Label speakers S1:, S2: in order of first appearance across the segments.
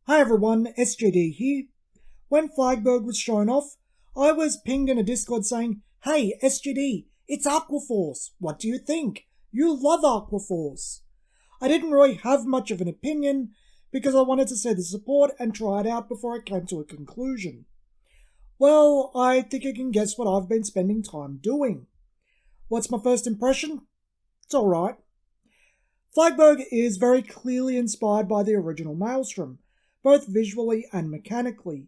S1: Hi everyone, SJD here. When Flagburg was shown off, I was pinged in a Discord saying, "Hey SJD, it's Aquaforce. What do you think? You love Aquaforce." I didn't really have much of an opinion because I wanted to see the support and try it out before I came to a conclusion. Well, I think you can guess what I've been spending time doing. What's my first impression? It's alright. Flagburg is very clearly inspired by the original Maelstrom, both visually and mechanically,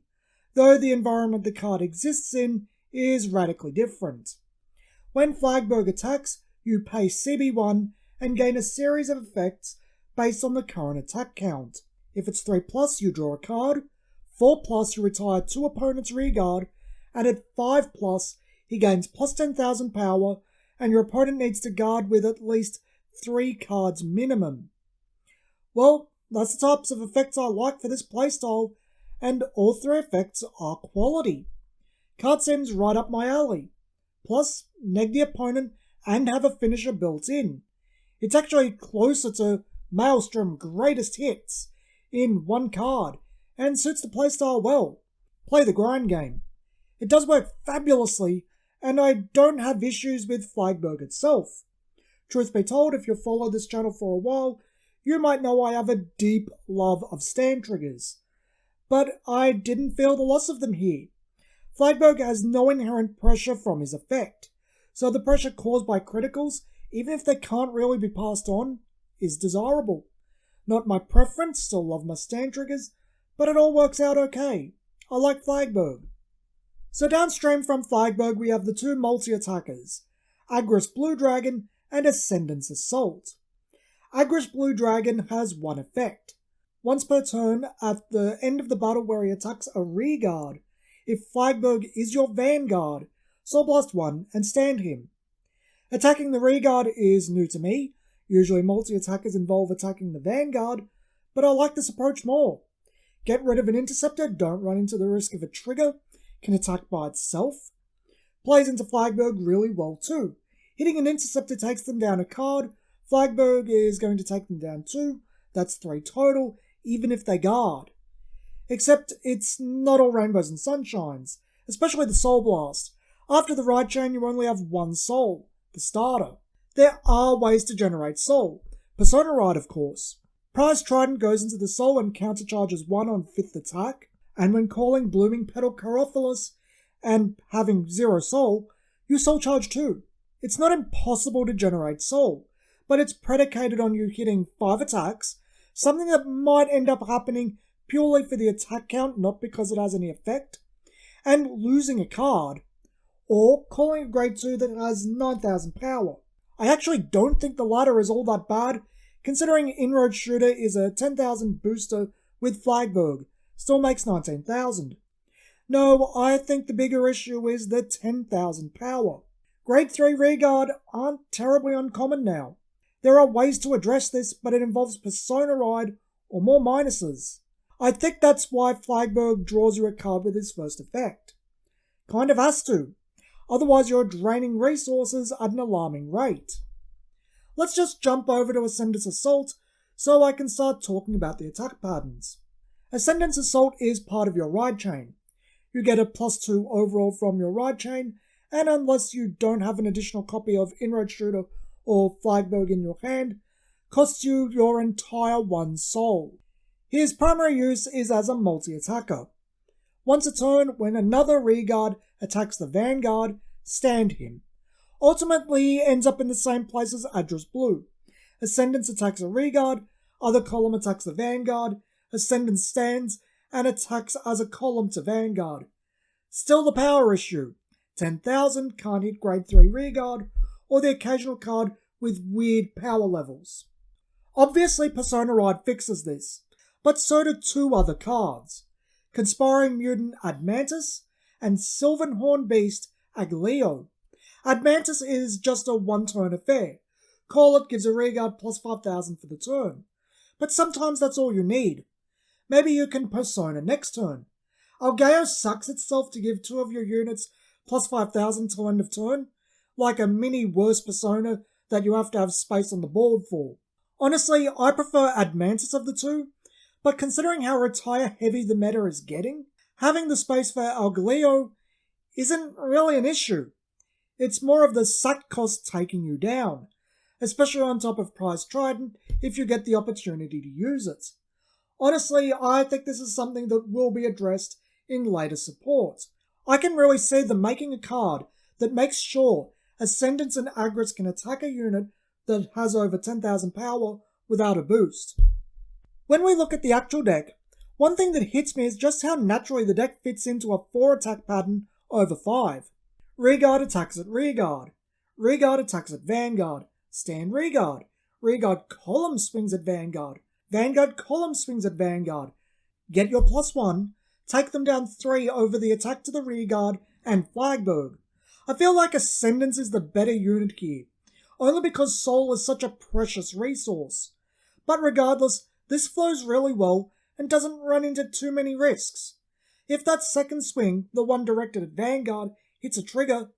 S1: though the environment the card exists in is radically different. When Flagburg attacks, you pay CB1 and gain a series of effects based on the current attack count. If it's 3+, you draw a card, 4+, you retire 2 opponents' rearguard, and at 5+, he gains plus 10,000 power, and your opponent needs to guard with at least 3 cards minimum. Well, that's the types of effects I like for this playstyle, and all 3 effects are quality. Card seems right up my alley. Plus, neg the opponent and have a finisher built in. It's actually closer to Maelstrom Greatest Hits in one card, and suits the playstyle well. Play the grind game. It does work fabulously, and I don't have issues with Flagburg itself. Truth be told, if you've followed this channel for a while, you might know I have a deep love of stand triggers. But I didn't feel the loss of them here. Flagburg has no inherent pressure from his effect, so the pressure caused by criticals, even if they can't really be passed on, is desirable. Not my preference, still love my stand triggers, but it all works out okay. I like Flagburg. So downstream from Flagburg we have the 2 multi-attackers, Agrus Blue Dragon and Ascendance Assault. Agrus Blue Dragon has one effect. Once per turn, at the end of the battle where he attacks a rearguard, if Flagburg is your Vanguard, Soul Blast 1 and stand him. Attacking the rearguard is new to me. Usually multi-attackers involve attacking the Vanguard, but I like this approach more. Get rid of an interceptor, don't run into the risk of a trigger, can attack by itself. Plays into Flagburg really well too. Hitting an interceptor takes them down a card, Flagburg is going to take them down 2, that's 3 total, even if they guard. Except it's not all rainbows and sunshines, especially the Soul Blast. After the right chain you only have 1 soul, the starter. There are ways to generate soul. Persona Ride of course. Prize Trident goes into the soul and countercharges 1 on 5th attack, and when calling Blooming Petal Carophilus and having 0 soul, you soul charge 2. It's not impossible to generate soul, but it's predicated on you hitting 5 attacks, something that might end up happening purely for the attack count, not because it has any effect, and losing a card, or calling a grade 2 that has 9,000 power. I actually don't think the latter is all that bad, considering Inroad Shooter is a 10,000 booster with Flagburg, still makes 19,000. No, I think the bigger issue is the 10,000 power. Grade 3 rearguard aren't terribly uncommon now. There are ways to address this, but it involves Persona Ride or more minuses. I think that's why Flagburg draws you a card with his first effect. Kind of has to. Otherwise you're draining resources at an alarming rate. Let's just jump over to Ascendance Assault so I can start talking about the attack patterns. Ascendance Assault is part of your ride chain. You get a +2 overall from your ride chain, and unless you don't have an additional copy of Inroad Shooter or Flagburg in your hand, costs you your entire 1 soul. His primary use is as a multi-attacker. Once a turn, when another rearguard attacks the Vanguard, stand him. Ultimately, he ends up in the same place as Agrus Blue. Ascendance attacks a rearguard, other column attacks the Vanguard, Ascendance stands, and attacks as a column to Vanguard. Still the power issue. 10,000 can't hit grade 3 rearguard, or the occasional card with weird power levels. Obviously Persona Ride fixes this, but so do 2 other cards. Conspiring Mutant Admantus and Sylvan Beast Aglio. Admantus is just a 1-turn affair. Call it, gives a rearguard plus 5,000 for the turn. But sometimes that's all you need. Maybe you can Persona next turn. Algeo sucks itself to give 2 of your units plus 5,000 till end of turn, like a mini worse Persona that you have to have space on the board for. Honestly, I prefer Admantus of the 2, but considering how retire heavy the meta is getting, having the space for Algaleo isn't really an issue. It's more of the sack cost taking you down, especially on top of Prize Trident if you get the opportunity to use it. Honestly, I think this is something that will be addressed in later support. I can really see them making a card that makes sure Ascendants and Agris can attack a unit that has over 10,000 power without a boost. When we look at the actual deck, one thing that hits me is just how naturally the deck fits into a 4 attack pattern over 5. Rearguard attacks at Rearguard. Rearguard attacks at Vanguard. Stand Rearguard. Rearguard column swings at Vanguard. Vanguard column swings at Vanguard. Get your +1. Take them down 3 over the attack to the Rearguard and Flagburg. I feel like Ascendance is the better unit here, only because Soul is such a precious resource. But regardless, this flows really well and doesn't run into too many risks. If that second swing, the one directed at Vanguard, hits a trigger,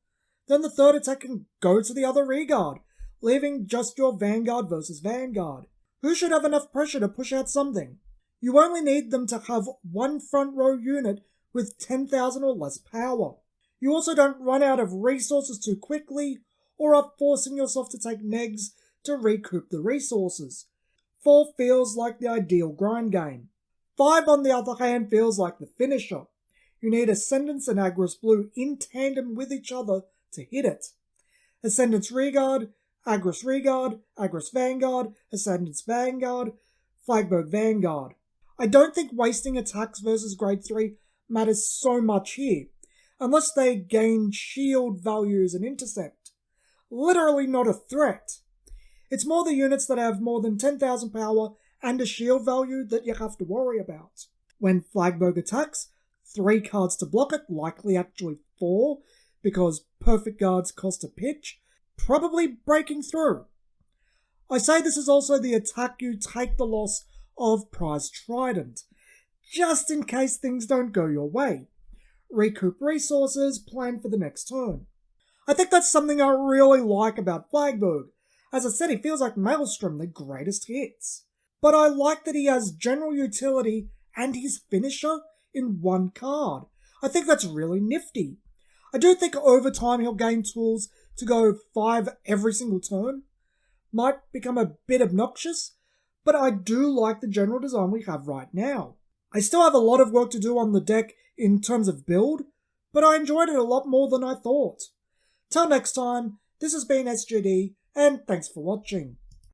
S1: then the third attack can go to the other Rearguard, leaving just your Vanguard versus Vanguard, who should have enough pressure to push out something. You only need them to have one front row unit with 10,000 or less power. You also don't run out of resources too quickly, or are forcing yourself to take negs to recoup the resources. 4 feels like the ideal grind game. 5 on the other hand feels like the finisher. You need Ascendance and Agris Blue in tandem with each other to hit it. Ascendance Rearguard, Agris Rearguard, Agris Vanguard, Ascendance Vanguard, Flagburg Vanguard. I don't think wasting attacks versus grade 3 matters so much here, unless they gain shield values and intercept. Literally not a threat. It's more the units that have more than 10,000 power and a shield value that you have to worry about. When Flagburg attacks, 3 cards to block it, likely actually 4, because perfect guards cost a pitch, probably breaking through. I say this is also the attack you take the loss of Prize Trident, just in case things don't go your way. Recoup resources, plan for the next turn. I think that's something I really like about Flagburg. As I said, he feels like Maelstrom, the greatest hits. But I like that he has general utility and his finisher in one card. I think that's really nifty. I do think over time he'll gain tools to go 5 every single turn. Might become a bit obnoxious, but I do like the general design we have right now. I still have a lot of work to do on the deck in terms of build, but I enjoyed it a lot more than I thought. Till next time, this has been SGD, and thanks for watching.